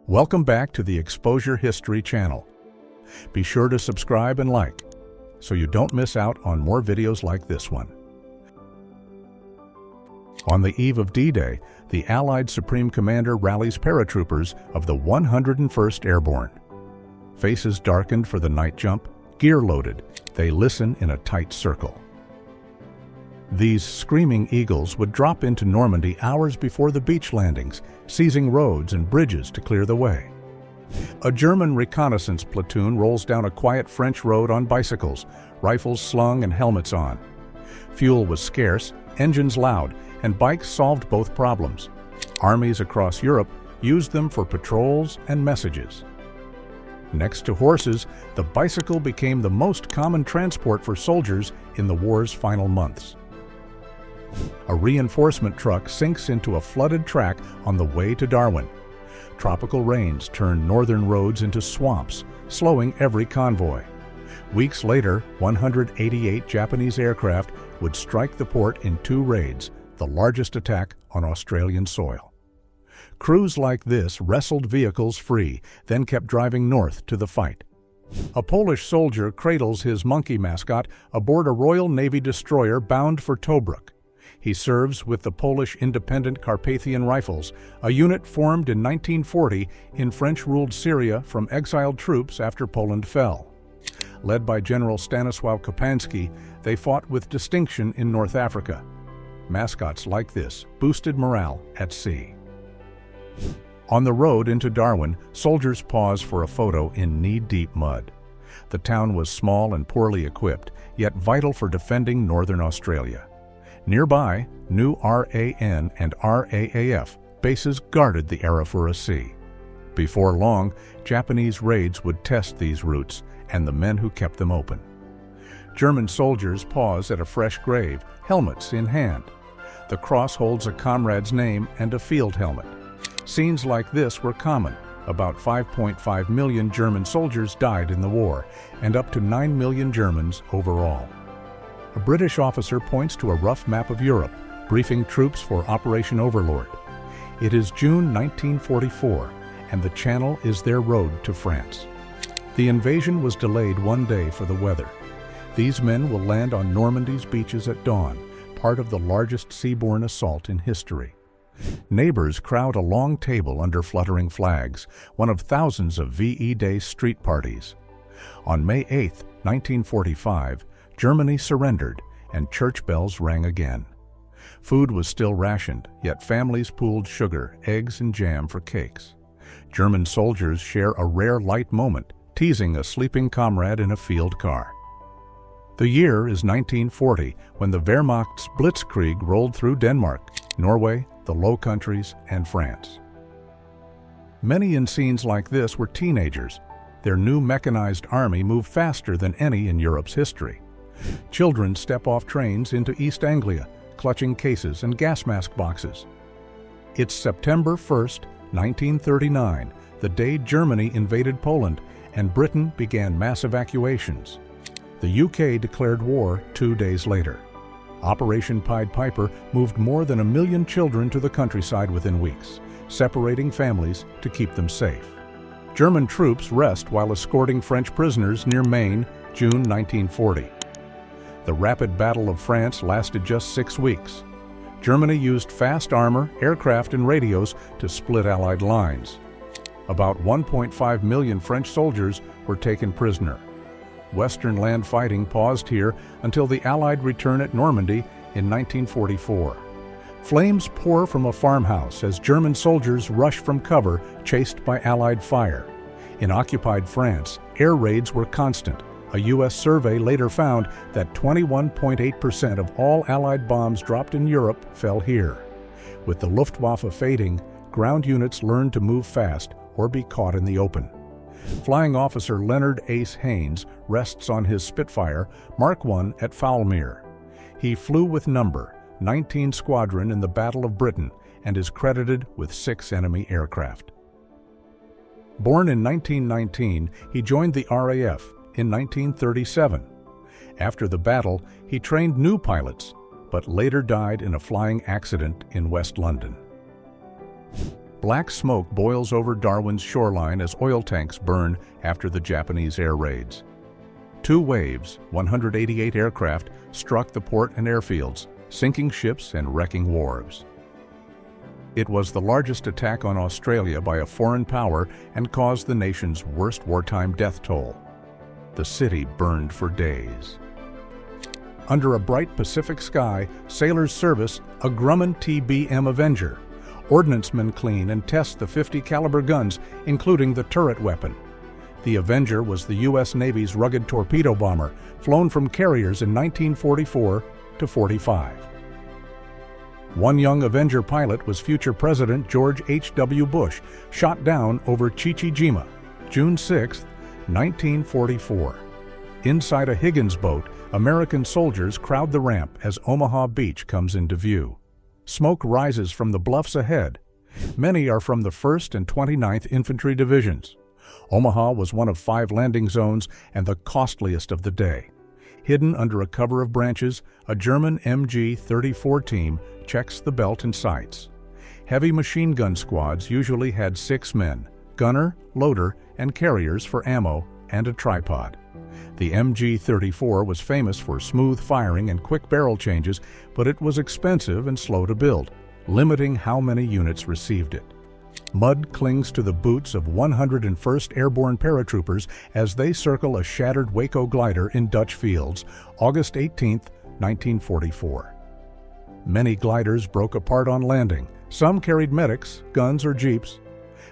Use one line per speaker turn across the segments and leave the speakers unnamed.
Welcome back to the Exposure History channel. Be sure to subscribe and like so you don't miss out on more videos like this one. On the eve of D-Day, the Allied Supreme Commander rallies paratroopers of the 101st Airborne. Faces darkened for the night jump, gear loaded, they listen in a tight circle. These screaming eagles would drop into Normandy hours before the beach landings, seizing roads and bridges to clear the way. A German reconnaissance platoon rolls down a quiet French road on bicycles, rifles slung and helmets on. Fuel was scarce, engines loud, and bikes solved both problems. Armies across Europe used them for patrols and messages. Next to horses, the bicycle became the most common transport for soldiers in the war's final months. A reinforcement truck sinks into a flooded track on the way to Darwin. Tropical rains turn northern roads into swamps, slowing every convoy. Weeks later, 188 Japanese aircraft would strike the port in 2 raids, the largest attack on Australian soil. Crews like this wrestled vehicles free, then kept driving north to the fight. A Polish soldier cradles his monkey mascot aboard a Royal Navy destroyer bound for Tobruk. He serves with the Polish Independent Carpathian Rifles, a unit formed in 1940 in French-ruled Syria from exiled troops after Poland fell. Led by General Stanisław Kopański, they fought with distinction in North Africa. Mascots like this boosted morale at sea. On the road into Darwin, soldiers pause for a photo in knee-deep mud. The town was small and poorly equipped, yet vital for defending northern Australia. Nearby, new RAN and RAAF bases guarded the Arafura Sea. Before long, Japanese raids would test these routes and the men who kept them open. German soldiers pause at a fresh grave, helmets in hand. The cross holds a comrade's name and a field helmet. Scenes like this were common. About 5.5 million German soldiers died in the war, and up to 9 million Germans overall. A British officer points to a rough map of Europe, briefing troops for Operation Overlord. It is June 1944, and the Channel is their road to France. The invasion was delayed 1 day for the weather. These men will land on Normandy's beaches at dawn, part of the largest seaborne assault in history. Neighbors crowd a long table under fluttering flags, one of thousands of VE Day street parties. On May 8, 1945, Germany surrendered, and church bells rang again. Food was still rationed, yet families pooled sugar, eggs, and jam for cakes. German soldiers share a rare light moment, teasing a sleeping comrade in a field car. The year is 1940, when the Wehrmacht's blitzkrieg rolled through Denmark, Norway, the Low Countries, and France. Many in scenes like this were teenagers. Their new mechanized army moved faster than any in Europe's history. Children step off trains into East Anglia, clutching cases and gas mask boxes. It's September 1st, 1939, the day Germany invaded Poland and Britain began mass evacuations. The UK declared war 2 days later. Operation Pied Piper moved more than 1 million children to the countryside within weeks, separating families to keep them safe. German troops rest while escorting French prisoners near Maine, June 1940. The rapid Battle of France lasted just 6 weeks. Germany used fast armor, aircraft, and radios to split Allied lines. About 1.5 million French soldiers were taken prisoner. Western land fighting paused here until the Allied return at Normandy in 1944. Flames pour from a farmhouse as German soldiers rush from cover, chased by Allied fire. In occupied France, air raids were constant. A U.S. survey later found that 21.8% of all Allied bombs dropped in Europe fell here. With the Luftwaffe fading, ground units learned to move fast or be caught in the open. Flying Officer Leonard Ace Haynes rests on his Spitfire Mark I at Foulmere. He flew with number 19 Squadron in the Battle of Britain and is credited with 6 enemy aircraft. Born in 1919, he joined the RAF in 1937. After the battle, he trained new pilots, but later died in a flying accident in West London. Black smoke boils over Darwin's shoreline as oil tanks burn after the Japanese air raids. 2 waves, 188 aircraft, struck the port and airfields, sinking ships and wrecking wharves. It was the largest attack on Australia by a foreign power and caused the nation's worst wartime death toll. The city burned for days. Under a bright Pacific sky, sailors service a Grumman TBM Avenger. Ordnancemen clean and test the 50 caliber guns, including the turret weapon. The Avenger was the U.S. Navy's rugged torpedo bomber, flown from carriers in 1944 to 45. One young Avenger pilot was future President George H.W. Bush, shot down over Chichijima, June 6, 1944. Inside a Higgins boat, American soldiers crowd the ramp as Omaha Beach comes into view. Smoke rises from the bluffs ahead. Many are from the 1st and 29th Infantry Divisions. Omaha was one of 5 landing zones and the costliest of the day. Hidden under a cover of branches, a German MG-34 team checks the belt and sights. Heavy machine gun squads usually had 6 men, gunner, loader, and carriers for ammo and a tripod. The MG-34 was famous for smooth firing and quick barrel changes, but it was expensive and slow to build, limiting how many units received it. Mud clings to the boots of 101st Airborne paratroopers as they circle a shattered Waco glider in Dutch Fields, August 18, 1944. Many gliders broke apart on landing. Some carried medics, guns, or jeeps.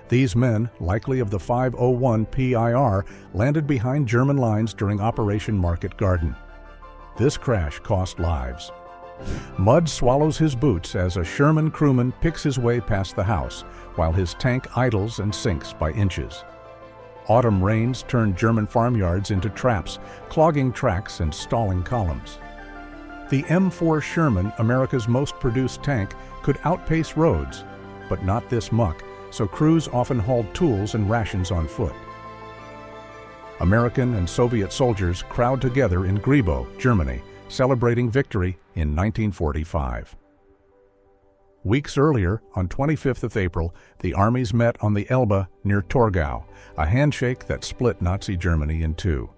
These men, likely of the 501 PIR, landed behind German lines during Operation Market Garden. This crash cost lives. Mud swallows his boots as a Sherman crewman picks his way past the house, while his tank idles and sinks by inches. Autumn rains turned German farmyards into traps, clogging tracks and stalling columns. The M4 Sherman, America's most produced tank, could outpace roads, but not this muck, so crews often hauled tools and rations on foot. American and Soviet soldiers crowd together in Grebo, Germany, celebrating victory in 1945. Weeks earlier, on 25th of April, the armies met on the Elbe near Torgau, a handshake that split Nazi Germany in 2.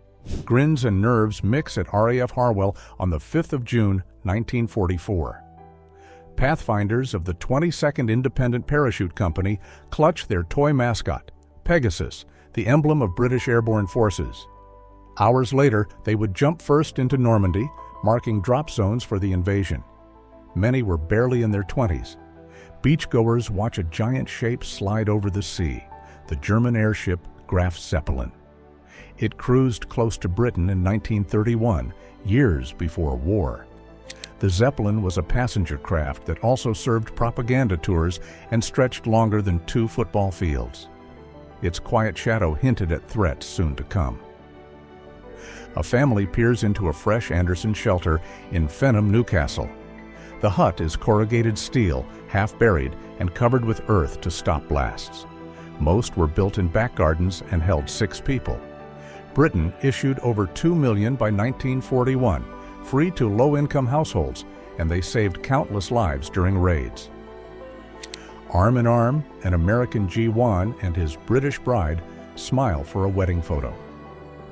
Grins and nerves mix at RAF Harwell on the 5th of June, 1944. Pathfinders of the 22nd Independent Parachute Company clutch their toy mascot, Pegasus, the emblem of British airborne forces. Hours later, they would jump first into Normandy, marking drop zones for the invasion. Many were barely in their 20s. Beachgoers watch a giant shape slide over the sea, the German airship Graf Zeppelin. It cruised close to Britain in 1931, years before war. The Zeppelin was a passenger craft that also served propaganda tours and stretched longer than 2 football fields. Its quiet shadow hinted at threats soon to come. A family peers into a fresh Anderson shelter in Fenham, Newcastle. The hut is corrugated steel, half buried, and covered with earth to stop blasts. Most were built in back gardens and held 6 people. Britain issued over 2 million by 1941, free to low-income households, and they saved countless lives during raids. Arm in arm, an American G1 and his British bride smile for a wedding photo.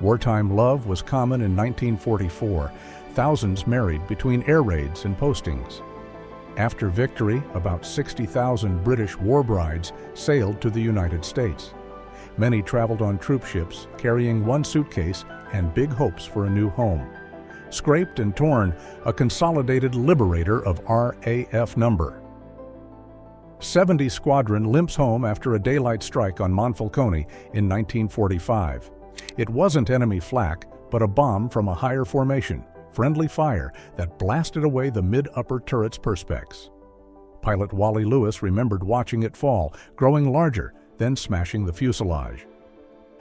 Wartime love was common in 1944. Thousands married between air raids and postings. After victory, about 60,000 British war brides sailed to the United States. Many traveled on troop ships, carrying 1 suitcase and big hopes for a new home. Scraped and torn, a consolidated liberator of RAF number. 70 Squadron limps home after a daylight strike on Monfalcone in 1945. It wasn't enemy flak, but a bomb from a higher formation, friendly fire, that blasted away the mid-upper turret's perspex. Pilot Wally Lewis remembered watching it fall, growing larger, then smashing the fuselage.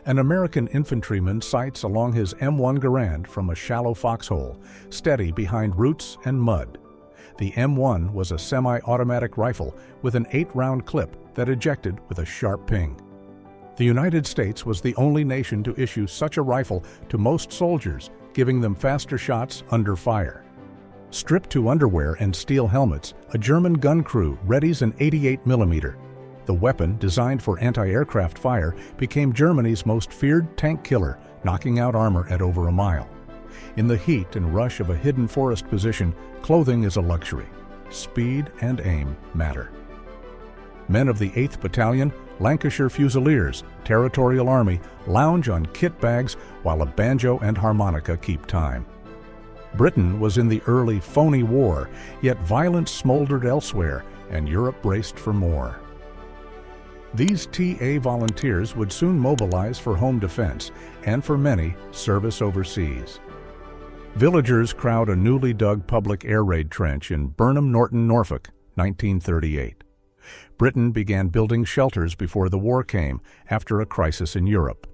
An American infantryman sights along his M1 Garand from a shallow foxhole, steady behind roots and mud. The M1 was a semi-automatic rifle with an 8-round clip that ejected with a sharp ping. The United States was the only nation to issue such a rifle to most soldiers, giving them faster shots under fire. Stripped to underwear and steel helmets, a German gun crew readies an 88 mm. The weapon, designed for anti-aircraft fire, became Germany's most feared tank killer, knocking out armor at over a mile. In the heat and rush of a hidden forest position, clothing is a luxury. Speed and aim matter. Men of the 8th Battalion, Lancashire Fusiliers, Territorial Army, lounge on kit bags while a banjo and harmonica keep time. Britain was in the early phony war, yet violence smoldered elsewhere and Europe braced for more. These TA volunteers would soon mobilize for home defense and, for many, service overseas. Villagers crowd a newly dug public air raid trench in Burnham Norton, Norfolk, 1938. Britain began building shelters before the war came, after a crisis in Europe.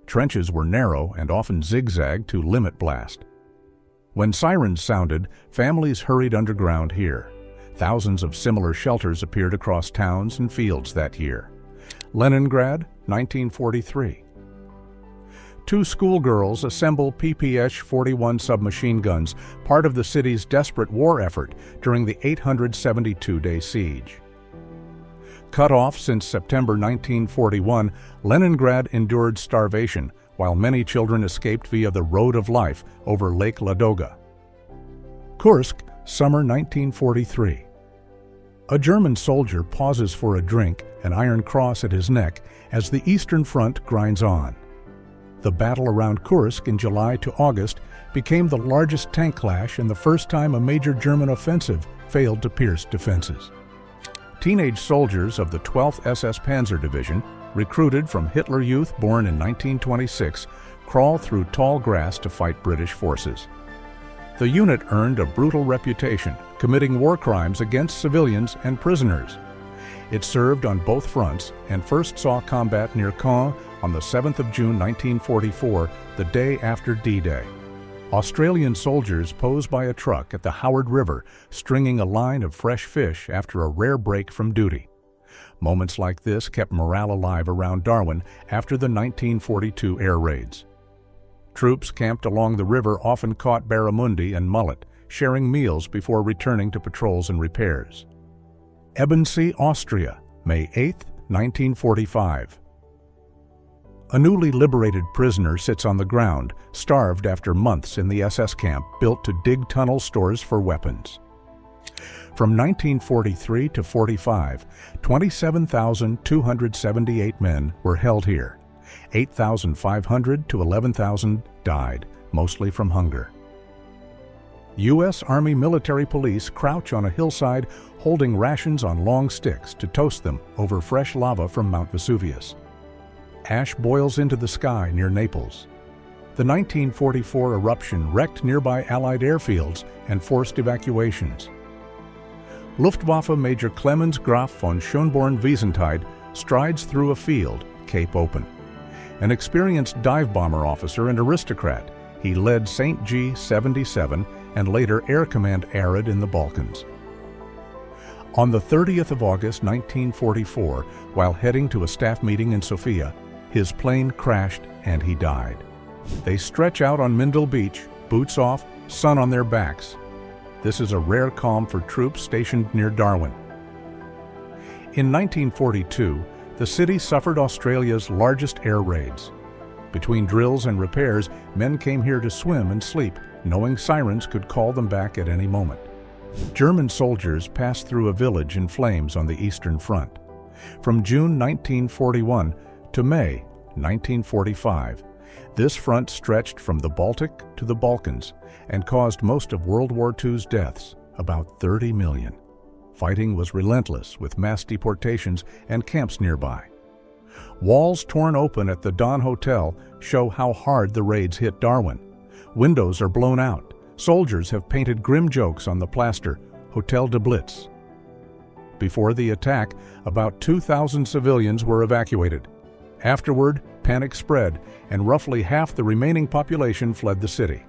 Trenches were narrow and often zigzagged to limit blast. When sirens sounded, families hurried underground here. Thousands of similar shelters appeared across towns and fields that year. Leningrad, 1943. Two schoolgirls assemble PPH-41 submachine guns, part of the city's desperate war effort during the 872-day siege. Cut off since September 1941, Leningrad endured starvation, while many children escaped via the Road of Life over Lake Ladoga. Kursk, summer 1943. A German soldier pauses for a drink, an iron cross at his neck, as the Eastern Front grinds on. The battle around Kursk in July to August became the largest tank clash and the first time a major German offensive failed to pierce defenses. Teenage soldiers of the 12th SS Panzer Division, recruited from Hitler Youth born in 1926, crawl through tall grass to fight British forces. The unit earned a brutal reputation, committing war crimes against civilians and prisoners. It served on both fronts and first saw combat near Caen on the 7th of June 1944, the day after D-Day. Australian soldiers pose by a truck at the Howard River, stringing a line of fresh fish after a rare break from duty. Moments like this kept morale alive around Darwin after the 1942 air raids. Troops camped along the river often caught barramundi and mullet, sharing meals before returning to patrols and repairs. Ebensee, Austria, May 8, 1945. A newly liberated prisoner sits on the ground, starved after months in the SS camp built to dig tunnel stores for weapons. From 1943 to 45, 27,278 men were held here. 8,500 to 11,000 died, mostly from hunger. U.S. Army military police crouch on a hillside holding rations on long sticks to toast them over fresh lava from Mount Vesuvius. Ash boils into the sky near Naples. The 1944 eruption wrecked nearby Allied airfields and forced evacuations. Luftwaffe Major Clemens Graf von Schönborn-Wiesenthal strides through a field, Cape Open. An experienced dive bomber officer and aristocrat, he led St. G-77 and later Air Command Arid in the Balkans. On the 30th of August 1944, while heading to a staff meeting in Sofia, his plane crashed and he died. They stretch out on Mindel Beach, boots off, sun on their backs. This is a rare calm for troops stationed near Darwin. In 1942, the city suffered Australia's largest air raids. Between drills and repairs, men came here to swim and sleep, knowing sirens could call them back at any moment. German soldiers passed through a village in flames on the Eastern Front. From June 1941 to May 1945, this front stretched from the Baltic to the Balkans and caused most of World War II's deaths, about 30 million. Fighting was relentless, with mass deportations and camps nearby. Walls torn open at the Don Hotel show how hard the raids hit Darwin. Windows are blown out. Soldiers have painted grim jokes on the plaster, Hotel de Blitz. Before the attack, about 2,000 civilians were evacuated. Afterward, panic spread, and roughly half the remaining population fled the city.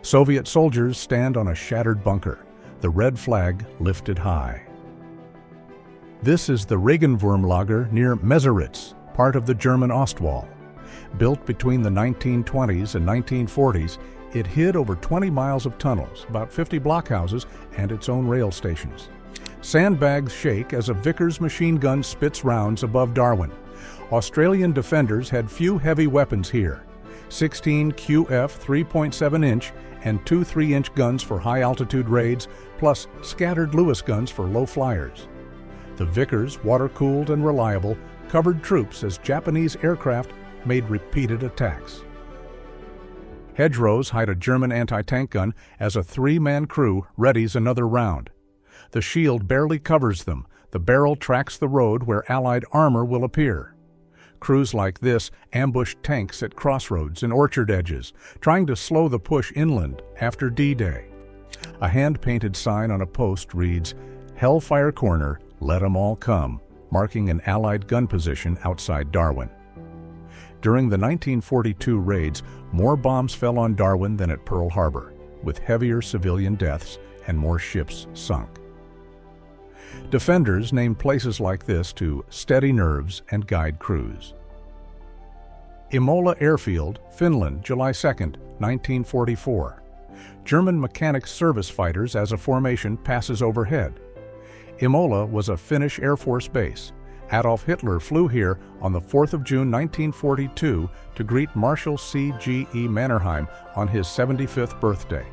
Soviet soldiers stand on a shattered bunker, the red flag lifted high. This is the Regenwurmlager near Meseritz, part of the German Ostwall. Built between the 1920s and 1940s, it hid over 20 miles of tunnels, about 50 blockhouses, and its own rail stations. Sandbags shake as a Vickers machine gun spits rounds above Darwin. Australian defenders had few heavy weapons here. 16 QF 3.7-inch and 2 3-inch guns for high-altitude raids, plus scattered Lewis guns for low flyers. The Vickers, water-cooled and reliable, covered troops as Japanese aircraft made repeated attacks. Hedgerows hide a German anti-tank gun as a 3-man crew readies another round. The shield barely covers them. The barrel tracks the road where Allied armor will appear. Crews like this ambush tanks at crossroads and orchard edges, trying to slow the push inland after D-Day. A hand-painted sign on a post reads, "Hellfire Corner, let 'em all come," marking an Allied gun position outside Darwin. During the 1942 raids, more bombs fell on Darwin than at Pearl Harbor, with heavier civilian deaths and more ships sunk. Defenders named places like this to steady nerves and guide crews. Imola Airfield, Finland, July 2, 1944. German mechanic service fighters as a formation passes overhead. Imola was a Finnish Air Force base. Adolf Hitler flew here on the 4th of June 1942 to greet Marshal C.G.E. Mannerheim on his 75th birthday.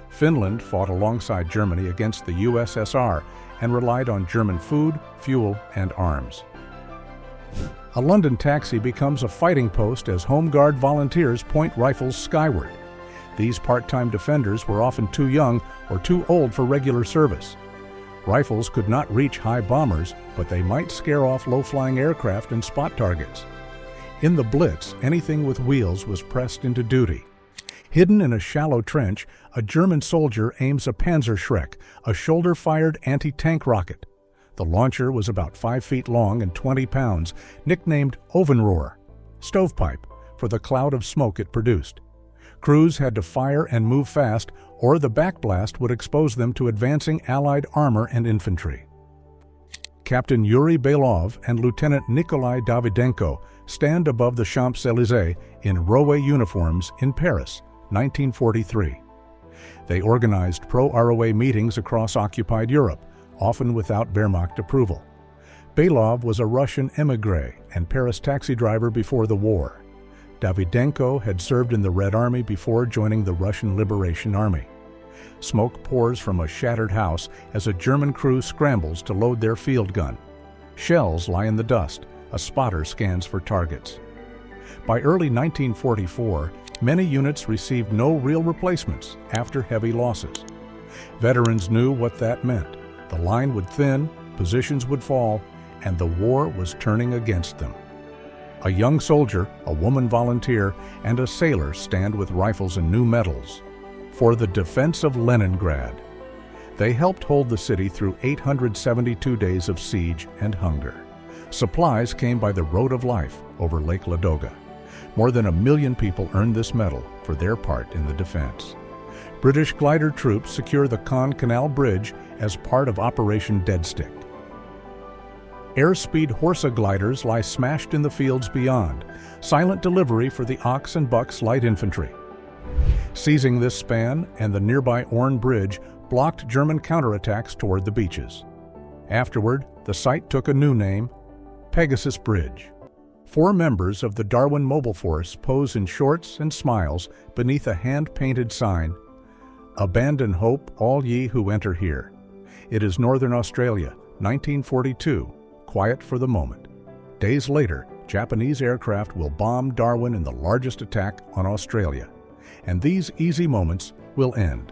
Finland fought alongside Germany against the USSR and relied on German food, fuel, and arms. A London taxi becomes a fighting post as Home Guard volunteers point rifles skyward. These part-time defenders were often too young or too old for regular service. Rifles could not reach high bombers, but they might scare off low-flying aircraft and spot targets. In the Blitz, anything with wheels was pressed into duty. Hidden in a shallow trench, a German soldier aims a Panzerschreck, a shoulder-fired anti-tank rocket. The launcher was about 5 feet long and 20 pounds, nicknamed Ovenrohr, stovepipe, for the cloud of smoke it produced. Crews had to fire and move fast, or the backblast would expose them to advancing Allied armor and infantry. Captain Yuri Belov and Lieutenant Nikolai Davydenko stand above the Champs-Élysées in Rowe uniforms in Paris, 1943. They organized pro-ROA meetings across occupied Europe, often without Wehrmacht approval. Belov was a Russian émigré and Paris taxi driver before the war. Davydenko had served in the Red Army before joining the Russian Liberation Army. Smoke pours from a shattered house as a German crew scrambles to load their field gun. Shells lie in the dust. A spotter scans for targets. By early 1944, many units received no real replacements after heavy losses. Veterans knew what that meant. The line would thin, positions would fall, and the war was turning against them. A young soldier, a woman volunteer, and a sailor stand with rifles and new medals for the defense of Leningrad. They helped hold the city through 872 days of siege and hunger. Supplies came by the Road of Life over Lake Ladoga. More than 1 million people earned this medal for their part in the defense. British glider troops secure the Caen Canal Bridge as part of Operation Deadstick. Airspeed Horsa gliders lie smashed in the fields beyond, silent delivery for the Ox and Bucks light infantry. Seizing this span and the nearby Orne Bridge blocked German counterattacks toward the beaches. Afterward, the site took a new name, Pegasus Bridge. 4 members of the Darwin Mobile Force pose in shorts and smiles beneath a hand-painted sign, "Abandon hope, all ye who enter here." It is Northern Australia, 1942, quiet for the moment. Days later, Japanese aircraft will bomb Darwin in the largest attack on Australia. And these easy moments will end.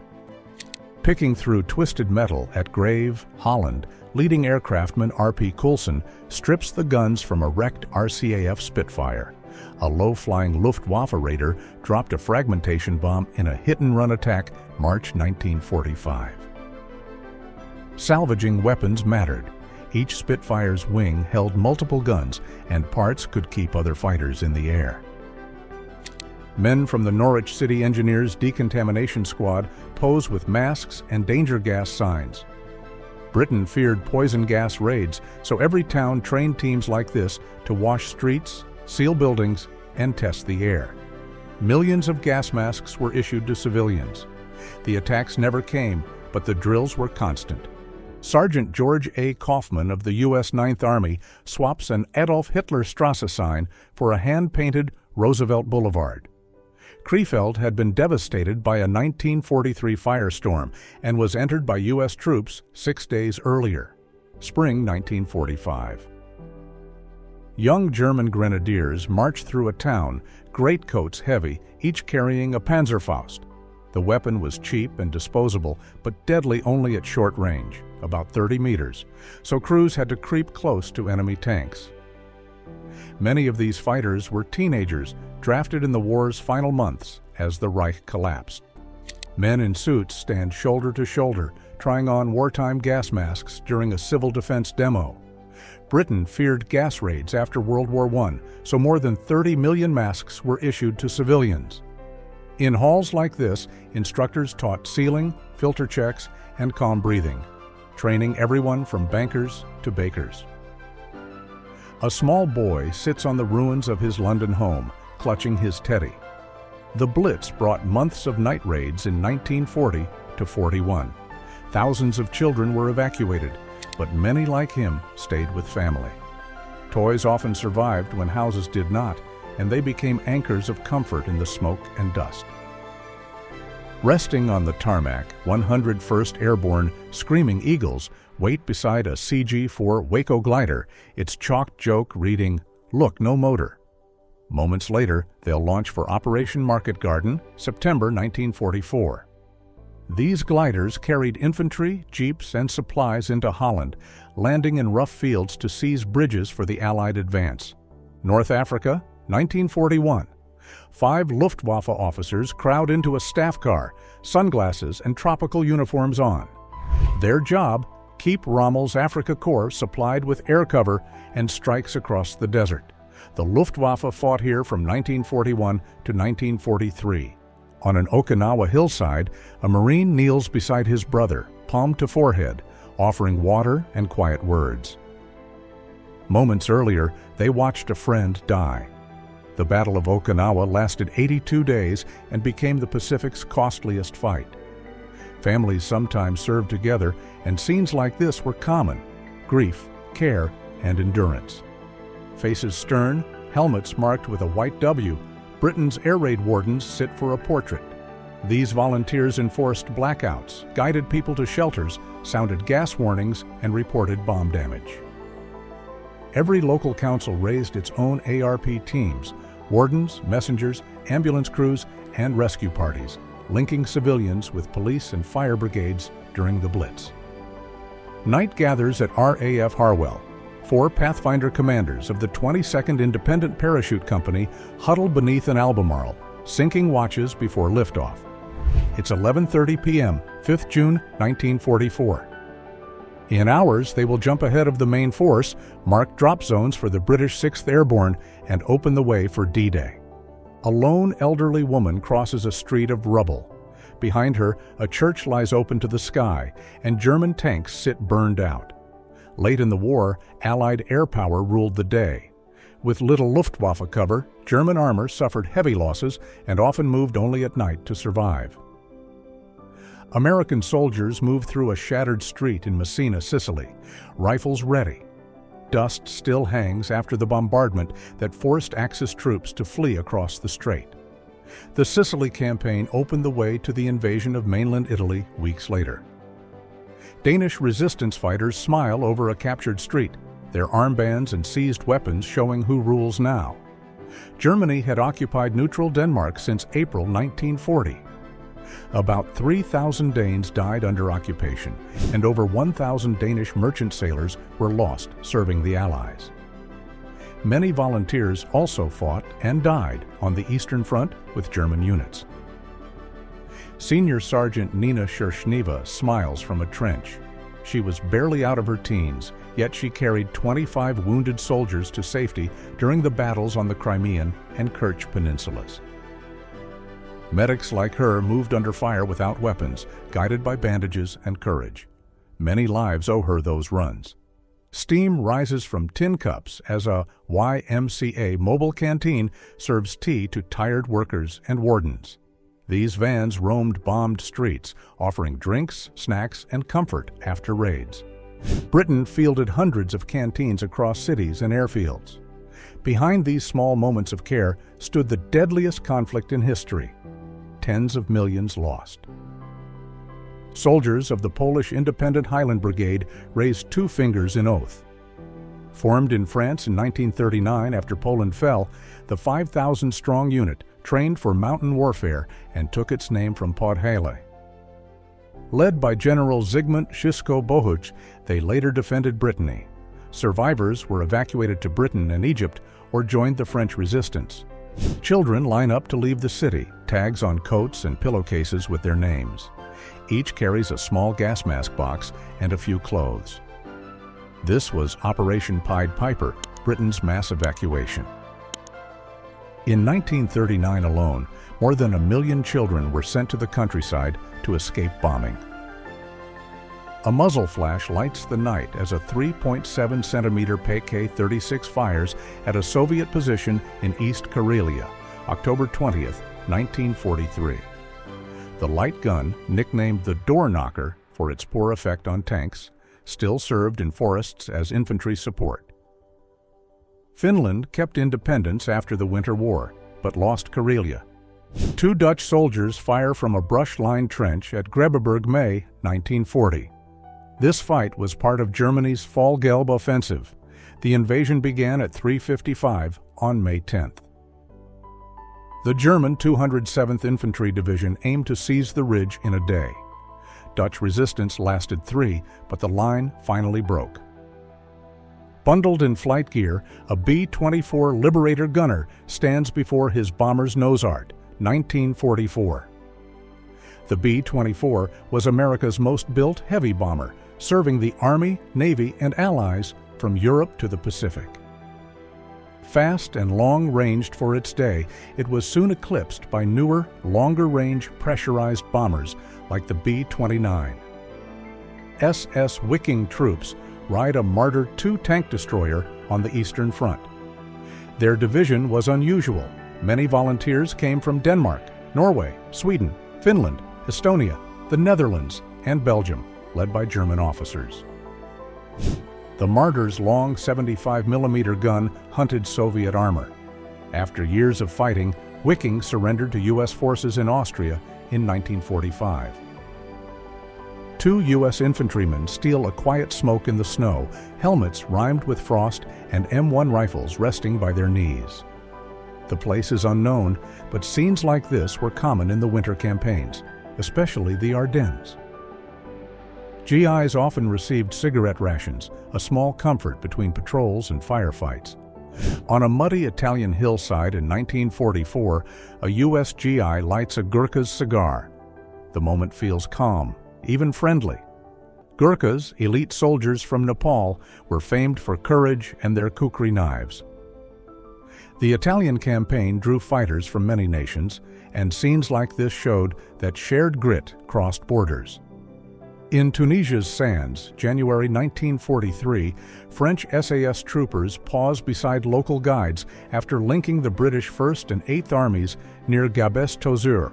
Picking through twisted metal at Grave, Holland, leading aircraftman R.P. Coulson strips the guns from a wrecked RCAF Spitfire. A low-flying Luftwaffe raider dropped a fragmentation bomb in a hit-and-run attack March 1945. Salvaging weapons mattered. Each Spitfire's wing held multiple guns, and parts could keep other fighters in the air. Men from the Norwich City Engineers Decontamination Squad pose with masks and danger gas signs. Britain feared poison gas raids, so every town trained teams like this to wash streets, seal buildings, and test the air. Millions of gas masks were issued to civilians. The attacks never came, but the drills were constant. Sergeant George A. Kaufman of the U.S. Ninth Army swaps an Adolf Hitler Strasse sign for a hand-painted Roosevelt Boulevard. Krefeld had been devastated by a 1943 firestorm and was entered by U.S. troops 6 days earlier, spring 1945. Young German grenadiers marched through a town, greatcoats heavy, each carrying a Panzerfaust. The weapon was cheap and disposable, but deadly only at short range, about 30 meters, so crews had to creep close to enemy tanks. Many of these fighters were teenagers drafted in the war's final months as the Reich collapsed. Men in suits stand shoulder to shoulder, trying on wartime gas masks during a civil defense demo. Britain feared gas raids after World War I, so more than 30 million masks were issued to civilians. In halls like this, instructors taught sealing, filter checks, and calm breathing, training everyone from bankers to bakers. A small boy sits on the ruins of his London home, clutching his teddy. The Blitz brought months of night raids in 1940 to 41. Thousands of children were evacuated, but many like him stayed with family. Toys often survived when houses did not, and they became anchors of comfort in the smoke and dust. Resting on the tarmac, 101st Airborne Screaming Eagles wait beside a CG-4 Waco glider, its chalked joke reading, "Look, no motor." Moments later, they'll launch for Operation Market Garden, September 1944. These gliders carried infantry, jeeps, and supplies into Holland, landing in rough fields to seize bridges for the Allied advance. North Africa, 1941. 5 Luftwaffe officers crowd into a staff car, sunglasses and tropical uniforms on. Their job, keep Rommel's Afrika Korps supplied with air cover and strikes across the desert. The Luftwaffe fought here from 1941 to 1943. On an Okinawa hillside, a Marine kneels beside his brother, palm to forehead, offering water and quiet words. Moments earlier, they watched a friend die. The Battle of Okinawa lasted 82 days and became the Pacific's costliest fight. Families sometimes served together, and scenes like this were common: grief, care, and endurance. Faces stern, helmets marked with a white W, Britain's air raid wardens sit for a portrait. These volunteers enforced blackouts, guided people to shelters, sounded gas warnings, and reported bomb damage. Every local council raised its own ARP teams, wardens, messengers, ambulance crews, and rescue parties, linking civilians with police and fire brigades during the Blitz. Night gathers at RAF Harwell. 4 Pathfinder commanders of the 22nd Independent Parachute Company huddle beneath an Albemarle, sinking watches before liftoff. It's 11:30 p.m., 5th June 1944. In hours, they will jump ahead of the main force, mark drop zones for the British 6th Airborne, and open the way for D-Day. A lone elderly woman crosses a street of rubble. Behind her, a church lies open to the sky, and German tanks sit burned out. Late in the war, Allied air power ruled the day. With little Luftwaffe cover, German armor suffered heavy losses and often moved only at night to survive. American soldiers moved through a shattered street in Messina, Sicily, rifles ready. Dust still hangs after the bombardment that forced Axis troops to flee across the strait. The Sicily campaign opened the way to the invasion of mainland Italy weeks later. Danish resistance fighters smile over a captured street, their armbands and seized weapons showing who rules now. Germany had occupied neutral Denmark since April 1940. About 3,000 Danes died under occupation, and over 1,000 Danish merchant sailors were lost serving the Allies. Many volunteers also fought and died on the Eastern Front with German units. Senior Sergeant Nina Scherschneva smiles from a trench. She was barely out of her teens, yet she carried 25 wounded soldiers to safety during the battles on the Crimean and Kerch peninsulas. Medics like her moved under fire without weapons, guided by bandages and courage. Many lives owe her those runs. Steam rises from tin cups as a YMCA mobile canteen serves tea to tired workers and wardens. These vans roamed bombed streets, offering drinks, snacks, and comfort after raids. Britain fielded hundreds of canteens across cities and airfields. Behind these small moments of care stood the deadliest conflict in history. Tens of millions lost. Soldiers of the Polish Independent Highland Brigade raised two fingers in oath. Formed in France in 1939 after Poland fell, the 5,000-strong unit trained for mountain warfare and took its name from Podhale. Led by General Zygmunt Szyszko-Bohuch, they later defended Brittany. Survivors were evacuated to Britain and Egypt or joined the French resistance. Children line up to leave the city, tags on coats and pillowcases with their names. Each carries a small gas mask box and a few clothes. This was Operation Pied Piper, Britain's mass evacuation. In 1939 alone, more than 1 million children were sent to the countryside to escape bombing. A muzzle flash lights the night as a 3.7-centimeter PK-36 fires at a Soviet position in East Karelia, October 20, 1943. The light gun, nicknamed the Door Knocker for its poor effect on tanks, still served in forests as infantry support. Finland kept independence after the Winter War, but lost Karelia. 2 Dutch soldiers fire from a brush-lined trench at Grebbeberg, May 1940. This fight was part of Germany's Fall Gelb offensive. The invasion began at 3:55 on May 10th. The German 207th Infantry Division aimed to seize the ridge in a day. Dutch resistance lasted 3, but the line finally broke. Bundled in flight gear, a B-24 Liberator gunner stands before his bomber's nose art, 1944. The B-24 was America's most built heavy bomber, serving the Army, Navy, and Allies from Europe to the Pacific. Fast and long-ranged for its day, it was soon eclipsed by newer, longer-range pressurized bombers like the B-29. SS Viking troops ride a Marder II tank destroyer on the Eastern Front. Their division was unusual. Many volunteers came from Denmark, Norway, Sweden, Finland, Estonia, the Netherlands, and Belgium, led by German officers. The Marder's long 75mm gun hunted Soviet armor. After years of fighting, Viking surrendered to U.S. forces in Austria in 1945. 2 U.S. infantrymen steal a quiet smoke in the snow, helmets rimed with frost, and M1 rifles resting by their knees. The place is unknown, but scenes like this were common in the winter campaigns, especially the Ardennes. GIs often received cigarette rations, a small comfort between patrols and firefights. On a muddy Italian hillside in 1944, a U.S. GI lights a Gurkha's cigar. The moment feels calm, even friendly. Gurkhas, elite soldiers from Nepal, were famed for courage and their kukri knives. The Italian campaign drew fighters from many nations, and scenes like this showed that shared grit crossed borders. In Tunisia's sands, January 1943, French SAS troopers paused beside local guides after linking the British 1st and 8th Armies near Gabes-Tozeur.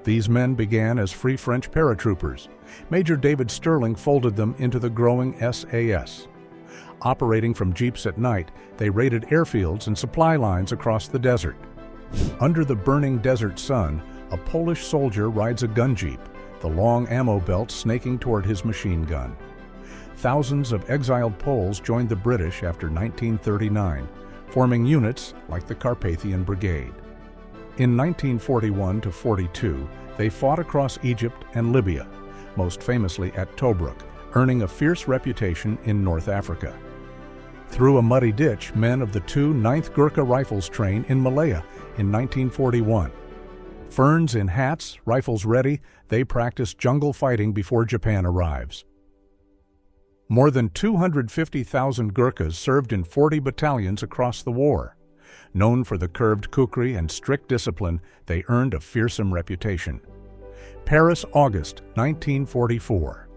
These men began as Free French paratroopers. Major David Sterling folded them into the growing SAS. Operating from jeeps at night, they raided airfields and supply lines across the desert. Under the burning desert sun, a Polish soldier rides a gun jeep, the long ammo belt snaking toward his machine gun. Thousands of exiled Poles joined the British after 1939, forming units like the Carpathian Brigade. In 1941 to 42, they fought across Egypt and Libya, most famously at Tobruk, earning a fierce reputation in North Africa. Through a muddy ditch, men of the 2 9th Gurkha Rifles train in Malaya in 1941. Ferns in hats, rifles ready, they practice jungle fighting before Japan arrives. More than 250,000 Gurkhas served in 40 battalions across the war. Known for the curved kukri and strict discipline, they earned a fearsome reputation. Paris, August 1944.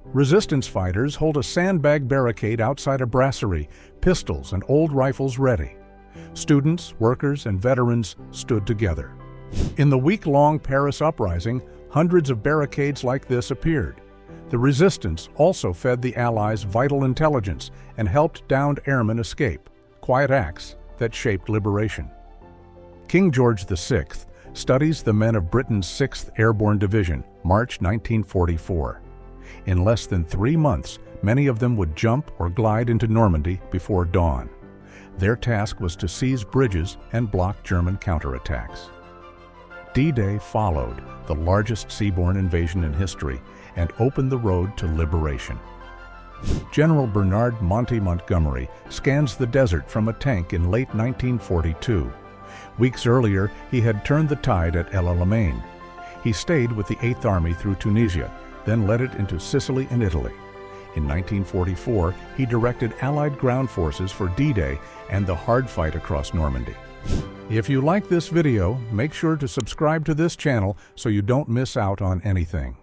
Resistance fighters hold a sandbag barricade outside a brasserie, pistols and old rifles ready. Students, workers, and veterans stood together. In the week-long Paris uprising, hundreds of barricades like this appeared. The resistance also fed the Allies vital intelligence and helped downed airmen escape, quiet acts that shaped liberation. King George VI studies the men of Britain's 6th Airborne Division, March 1944. In less than 3 months, many of them would jump or glide into Normandy before dawn. Their task was to seize bridges and block German counterattacks. D-Day followed, the largest seaborne invasion in history, and opened the road to liberation. General Bernard Monty Montgomery scans the desert from a tank in late 1942. Weeks earlier, he had turned the tide at El Alamein. He stayed with the 8th Army through Tunisia, then led it into Sicily and Italy. In 1944, he directed Allied ground forces for D-Day and the hard fight across Normandy. If you like this video, make sure to subscribe to this channel so you don't miss out on anything.